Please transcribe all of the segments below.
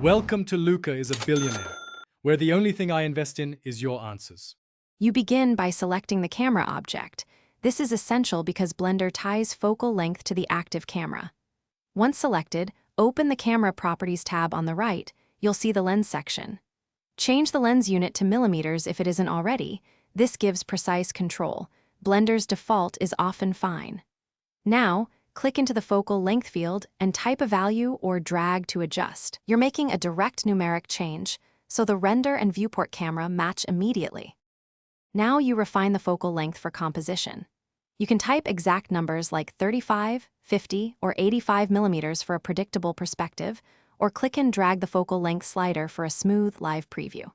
Welcome to Luca is a Billionaire, where the only thing I invest in is your answers. You begin by selecting the camera object. This is essential because Blender ties focal length to the active camera. Once selected, open the Camera Properties tab on the right. You'll see the lens section. Change the lens unit to millimeters if it isn't already. This gives precise control. Blender's default is often fine. Now, click into the focal length field and type a value or drag to adjust. You're making a direct numeric change, so the render and viewport camera match immediately. Now you refine the focal length for composition. You can type exact numbers like 35, 50, or 85 millimeters for a predictable perspective, or click and drag the focal length slider for a smooth live preview.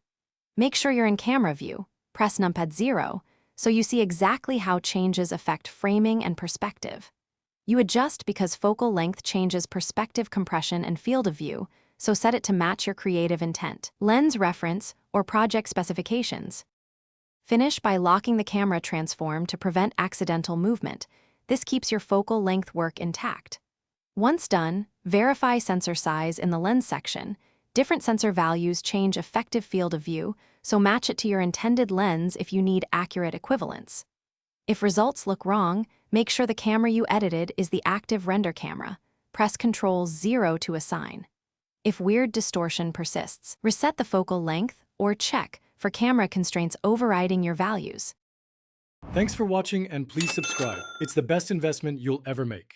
Make sure you're in camera view, press numpad 0, so you see exactly how changes affect framing and perspective. You adjust because focal length changes perspective compression and field of view, so set it to match your creative intent. Lens reference or project specifications. Finish by locking the camera transform to prevent accidental movement. This keeps your focal length work intact. Once done, verify sensor size in the lens section. Different sensor values change effective field of view, so match it to your intended lens if you need accurate equivalence. If results look wrong, make sure the camera you edited is the active render camera. Press Ctrl 0 to assign. If weird distortion persists, reset the focal length or check for camera constraints overriding your values. Thanks for watching and please subscribe. It's the best investment you'll ever make.